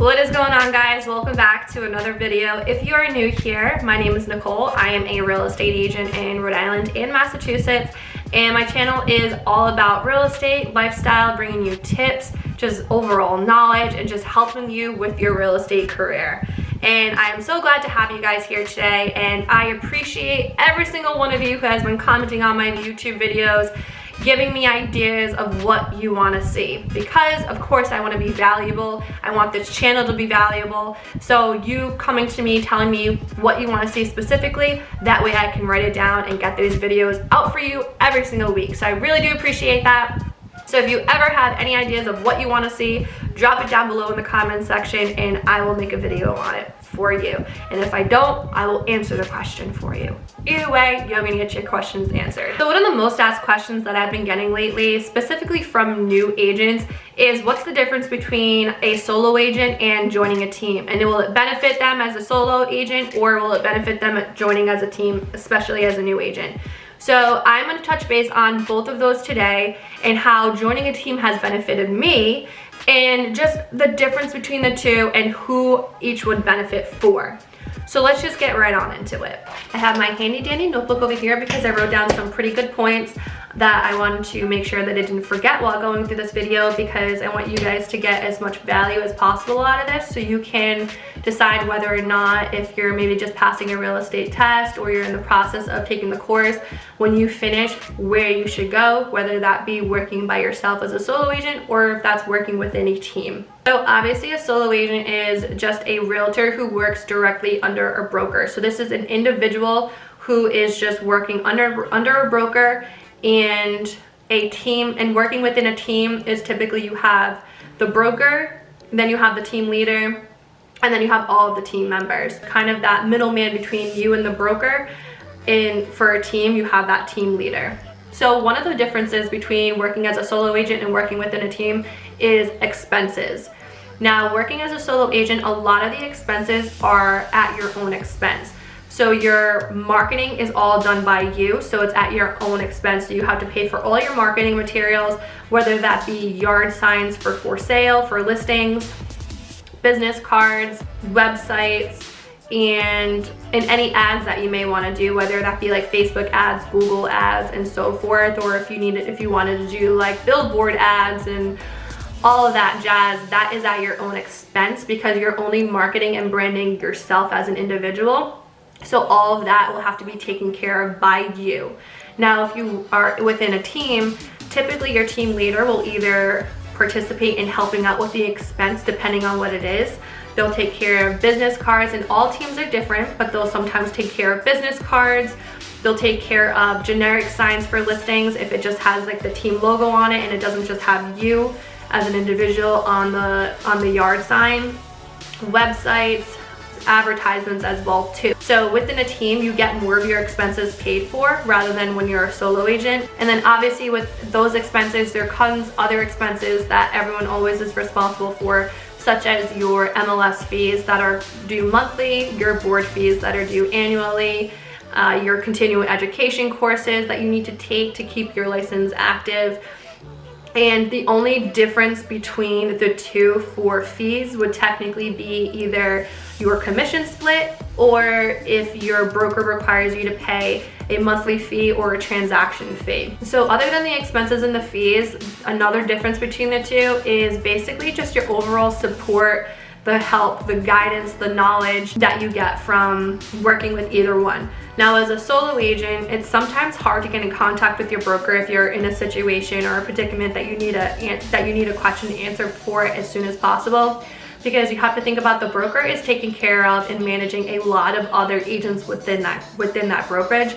What is going on, guys? Welcome back to another video. If you are new here, my name is Nicole. I am a real estate agent in Rhode Island and Massachusetts, and my channel is all about real estate, lifestyle, bringing you tips, just overall knowledge, and just helping you with your real estate career. And I am so glad to have you guys here today, and I appreciate every single one of you who has been commenting on my YouTube videos, giving me ideas of what you want to see, because of course I want to be valuable. I want this channel to be valuable, so you coming to me telling me what you want to see specifically, that way I can write it down and get these videos out for you every single week. So I really do appreciate that. So if you ever have any ideas of what you want to see, drop it down below in the comment section and I will make a video on it for you. And if I don't, I will answer the question for you. Either way, you're gonna get your questions answered. So one of the most asked questions that I've been getting lately, specifically from new agents, is what's the difference between a solo agent and joining a team? And will it benefit them as a solo agent, or will it benefit them at joining as a team, especially as a new agent? So I'm going to touch base on both of those today, and how joining a team has benefited me, and just the difference between the two and who each would benefit for. So let's just get right on into it. I have my handy dandy notebook over here because I wrote down some pretty good points that I wanted to make sure that I didn't forget while going through this video, because I want you guys to get as much value as possible out of this, so you can decide whether or not, if you're maybe just passing a real estate test or you're in the process of taking the course, when you finish, where you should go, whether that be working by yourself as a solo agent or if that's working within a team. So obviously a solo agent is just a realtor who works directly under a broker. So this is an individual who is just working under a broker, and a team, and working within a team is typically you have the broker, then you have the team leader, and then you have all of the team members. Kind of that middleman between you and the broker. And for a team, you have that team leader. So one of the differences between working as a solo agent and working within a team is expenses. Now, working as a solo agent, a lot of the expenses are at your own expense. So your marketing is all done by you, so it's at your own expense. So you have to pay for all your marketing materials, whether that be yard signs for sale, for listings, business cards, websites, and any ads that you may want to do, whether that be like Facebook ads, Google ads, and so forth, or if you wanted to do like billboard ads and all of that jazz, that is at your own expense, because you're only marketing and branding yourself as an individual. So all of that will have to be taken care of by you. Now, if you are within a team, typically your team leader will either participate in helping out with the expense, depending on what it is. They'll take care of business cards, and all teams are different, but they'll sometimes take care of business cards. They'll take care of generic signs for listings if it just has like the team logo on it and it doesn't just have you as an individual on the yard sign. Websites, advertisements as well too. So within a team, you get more of your expenses paid for rather than when you're a solo agent. And then obviously with those expenses, there comes other expenses that everyone always is responsible for, such as your MLS fees that are due monthly, your board fees that are due annually, your continuing education courses that you need to take to keep your license active. And the only difference between the two for fees would technically be either your commission split, or if your broker requires you to pay a monthly fee or a transaction fee. So other than the expenses and the fees, another difference between the two is basically just your overall support, the help, the guidance, the knowledge that you get from working with either one. Now, as a solo agent, it's sometimes hard to get in contact with your broker if you're in a situation or a predicament that you need a question answered for as soon as possible, because you have to think about the broker is taking care of and managing a lot of other agents within that brokerage.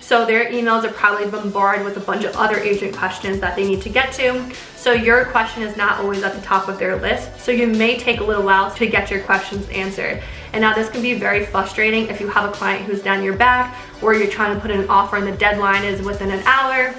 So their emails are probably bombarded with a bunch of other agent questions that they need to get to. So your question is not always at the top of their list. So you may take a little while to get your questions answered. And now this can be very frustrating if you have a client who's down your back, or you're trying to put in an offer and the deadline is within an hour,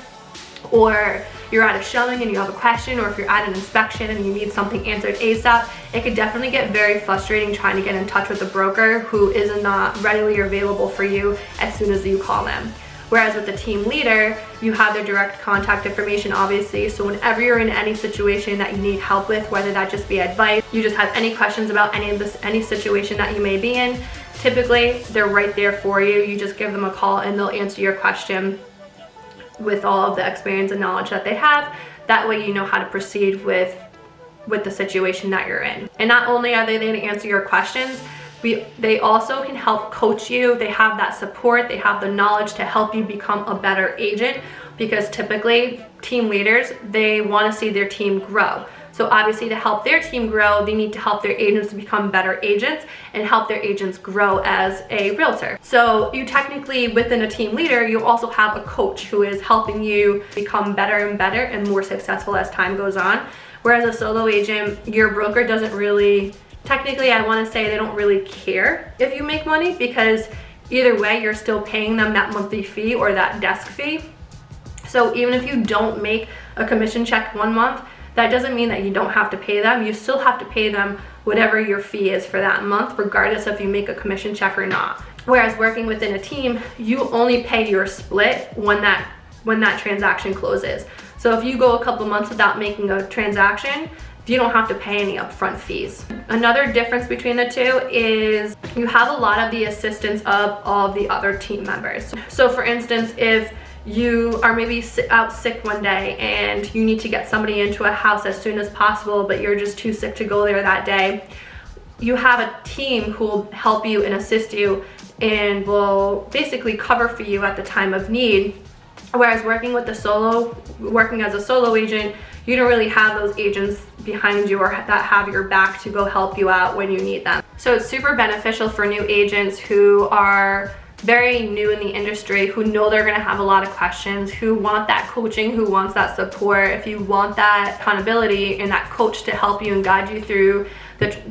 or you're at a showing and you have a question, or if you're at an inspection and you need something answered ASAP. It could definitely get very frustrating trying to get in touch with a broker who is not readily available for you as soon as you call them. Whereas with the team leader, you have their direct contact information, obviously. So whenever you're in any situation that you need help with, whether that just be advice, you just have any questions about any situation that you may be in, typically they're right there for you. You just give them a call and they'll answer your question with all of the experience and knowledge that they have. That way you know how to proceed with the situation that you're in. And not only are they there to answer your questions, they also can help coach you. They have that support, they have the knowledge to help you become a better agent, because typically team leaders, they want to see their team grow. So obviously to help their team grow, they need to help their agents become better agents and help their agents grow as a realtor. So you technically, within a team leader, you also have a coach who is helping you become better and better and more successful as time goes on. Whereas a solo agent, your broker doesn't really, technically I want to say they don't really care if you make money, because either way you're still paying them that monthly fee or that desk fee. So even if you don't make a commission check one month, that doesn't mean that you don't have to pay them. You still have to pay them whatever your fee is for that month, regardless if you make a commission check or not. Whereas working within a team, you only pay your split when that transaction closes. So if you go a couple months without making a transaction, you don't have to pay any upfront fees. Another difference between the two is you have a lot of the assistance of all of the other team members. So for instance, if you are maybe out sick one day and you need to get somebody into a house as soon as possible, but you're just too sick to go there that day, you have a team who will help you and assist you and will basically cover for you at the time of need. Whereas working as a solo agent, you don't really have those agents behind you or that have your back to go help you out when you need them. So it's super beneficial for new agents who are very new in the industry, who know they're gonna have a lot of questions, who want that coaching, who wants that support. If you want that accountability and that coach to help you and guide you through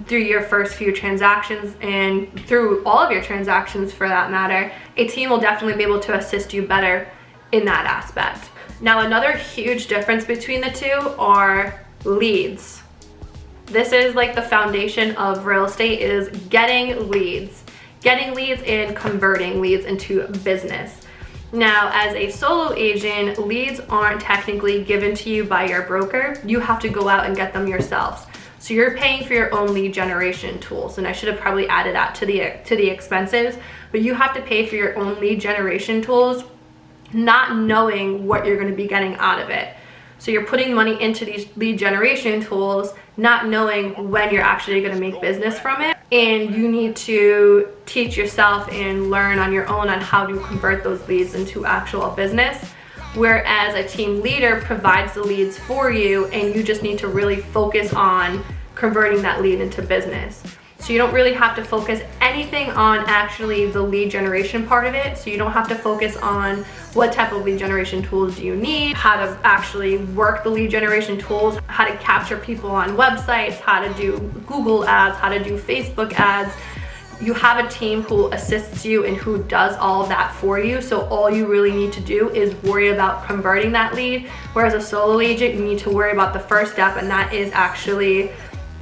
your first few transactions and through all of your transactions for that matter, a team will definitely be able to assist you better in that aspect. Now, another huge difference between the two are leads. This is like the foundation of real estate, is getting leads and converting leads into business. Now, as a solo agent, leads aren't technically given to you by your broker. You have to go out and get them yourselves. So you're paying for your own lead generation tools, and I should have probably added that to the expenses, but you have to pay for your own lead generation tools, not knowing what you're going to be getting out of it. So you're putting money into these lead generation tools, not knowing when you're actually going to make business from it. And you need to teach yourself and learn on your own on how to convert those leads into actual business. Whereas a team leader provides the leads for you, and you just need to really focus on converting that lead into business. So you don't really have to focus anything on actually the lead generation part of it. So you don't have to focus on what type of lead generation tools do you need, how to actually work the lead generation tools, how to capture people on websites, how to do Google ads, how to do Facebook ads. You have a team who assists you and who does all of that for you. So all you really need to do is worry about converting that lead. Whereas a solo agent, you need to worry about the first step, and that is actually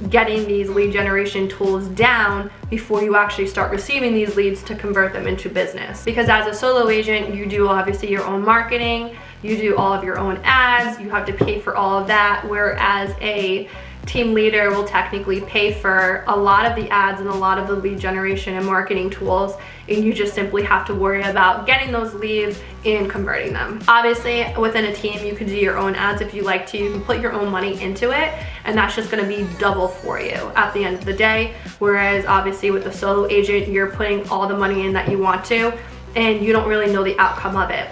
getting these lead generation tools down before you actually start receiving these leads to convert them into business. Because as a solo agent, you do obviously your own marketing, you do all of your own ads, you have to pay for all of that, whereas a team leader will technically pay for a lot of the ads and a lot of the lead generation and marketing tools, and you just simply have to worry about getting those leads and converting them. Obviously, within a team, you can do your own ads if you like to. You can put your own money into it, and that's just gonna be double for you at the end of the day. Whereas obviously with a solo agent, you're putting all the money in that you want to, and you don't really know the outcome of it.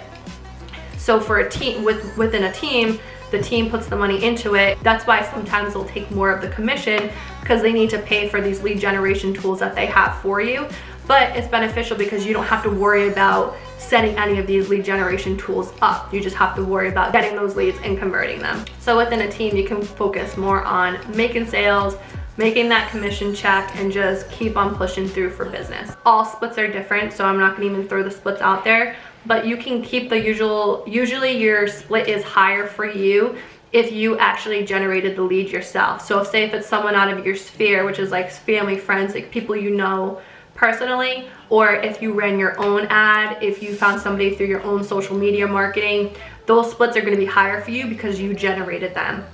So for a team, within a team, the team puts the money into it. That's why sometimes they'll take more of the commission, because they need to pay for these lead generation tools that they have for you. But it's beneficial because you don't have to worry about setting any of these lead generation tools up. You just have to worry about getting those leads and converting them. So within a team, you can focus more on making sales, making that commission check, and just keep on pushing through for business. All splits are different, so I'm not gonna even throw the splits out there, but you can keep the usually your split is higher for you if you actually generated the lead yourself. So say if it's someone out of your sphere, which is like family, friends, like people you know personally, or if you ran your own ad, if you found somebody through your own social media marketing, those splits are going to be higher for you because you generated them.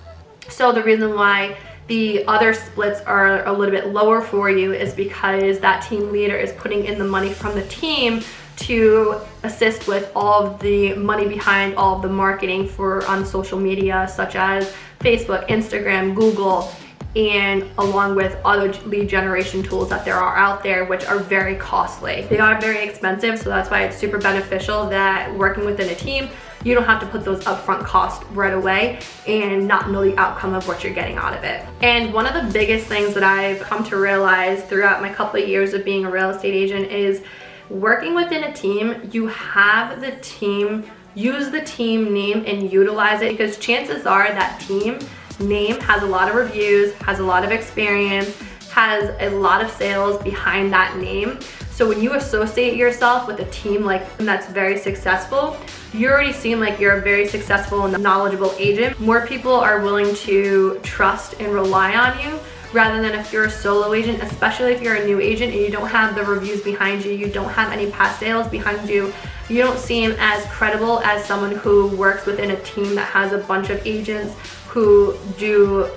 So the reason why the other splits are a little bit lower for you is because that team leader is putting in the money from the team to assist with all of the money behind all of the marketing for on social media, such as Facebook, Instagram, Google, and along with other lead generation tools that there are out there, which are very costly. They are very expensive, so that's why it's super beneficial that working within a team, you don't have to put those upfront costs right away and not know the outcome of what you're getting out of it. And one of the biggest things that I've come to realize throughout my couple of years of being a real estate agent is working within a team, you have the team, use the team name and utilize it, because chances are that team name has a lot of reviews, has a lot of experience, has a lot of sales behind that name. So when you associate yourself with a team like that's very successful, you already seem like you're a very successful and knowledgeable agent. More people are willing to trust and rely on you rather than if you're a solo agent, especially if you're a new agent and you don't have the reviews behind you, you don't have any past sales behind you, you don't seem as credible as someone who works within a team that has a bunch of agents who do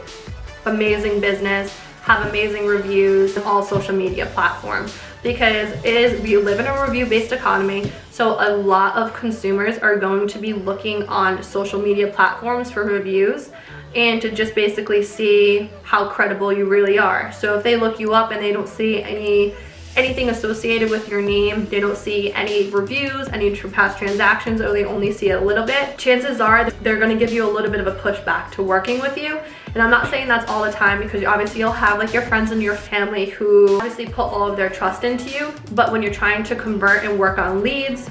amazing business, have amazing reviews on all social media platforms. Because we live in a review-based economy, so a lot of consumers are going to be looking on social media platforms for reviews and to just basically see how credible you really are. So if they look you up and they don't see anything associated with your name, they don't see any reviews, any past transactions, or they only see a little bit, chances are that they're going to give you a little bit of a pushback to working with you. And I'm not saying that's all the time, because obviously you'll have like your friends and your family who obviously put all of their trust into you, but when you're trying to convert and work on leads,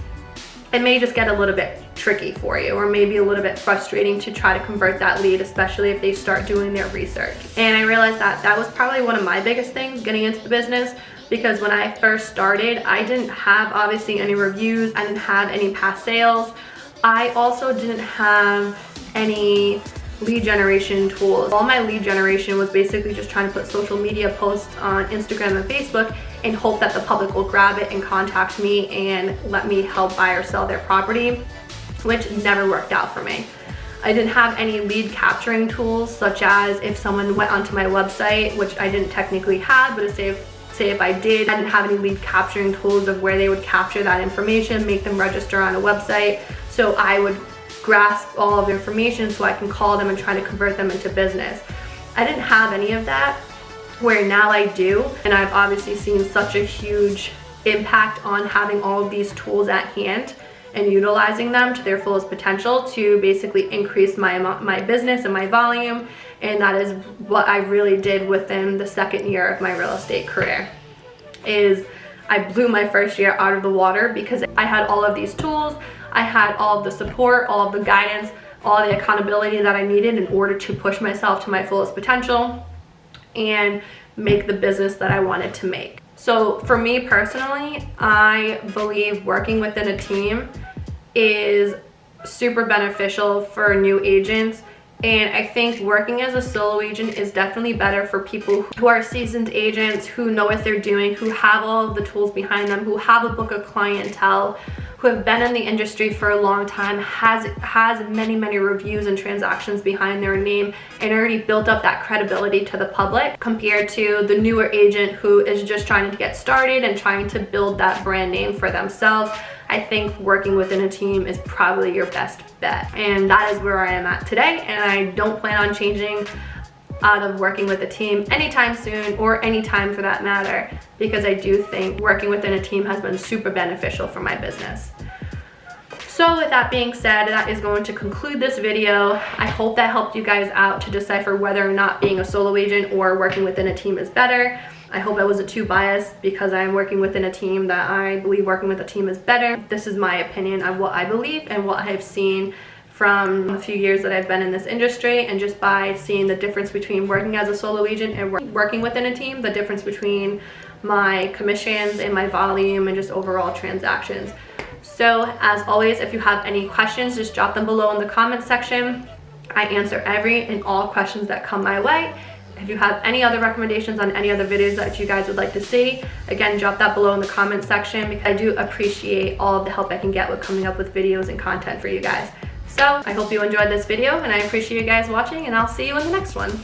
it may just get a little bit tricky for you, or maybe a little bit frustrating to try to convert that lead, especially if they start doing their research. And I realized that that was probably one of my biggest things getting into the business, because when I first started, I didn't have obviously any reviews, I didn't have any past sales. I also didn't have any lead generation tools. All my lead generation was basically just trying to put social media posts on Instagram and Facebook and hope that the public will grab it and contact me and let me help buy or sell their property, which never worked out for me. I didn't have any lead capturing tools, such as if someone went onto my website, which I didn't technically have, but say if I did, I didn't have any lead capturing tools of where they would capture that information, make them register on a website. So I would grasp all of the information so I can call them and try to convert them into business. I didn't have any of that, where now I do, and I've obviously seen such a huge impact on having all of these tools at hand and utilizing them to their fullest potential to basically increase my business and my volume. And that is what I really did within the second year of my real estate career. Is I blew my first year out of the water because I had all of these tools, I had all of the support, all of the guidance, all the accountability that I needed in order to push myself to my fullest potential and make the business that I wanted to make. So for me personally, I believe working within a team is super beneficial for new agents. And I think working as a solo agent is definitely better for people who are seasoned agents, who know what they're doing, who have all of the tools behind them, who have a book of clientele, who have been in the industry for a long time, has many reviews and transactions behind their name, and already built up that credibility to the public, compared to the newer agent who is just trying to get started and trying to build that brand name for themselves. I think working within a team is probably your best bet. And that is where I am at today, and I don't plan on changing out of working with a team anytime soon, or anytime for that matter, because I do think working within a team has been super beneficial for my business. So with that being said, that is going to conclude this video. I hope that helped you guys out to decipher whether or not being a solo agent or working within a team is better. I hope I wasn't too biased, because I'm working within a team that I believe working with a team is better. This is my opinion on what I believe and what I've seen from a few years that I've been in this industry, and just by seeing the difference between working as a solo agent and working within a team, the difference between my commissions and my volume and just overall transactions. So as always, if you have any questions, just drop them below in the comment section. I answer every and all questions that come my way. If you have any other recommendations on any other videos that you guys would like to see, again, drop that below in the comment section, because I do appreciate all of the help I can get with coming up with videos and content for you guys. So I hope you enjoyed this video, and I appreciate you guys watching, and I'll see you in the next one.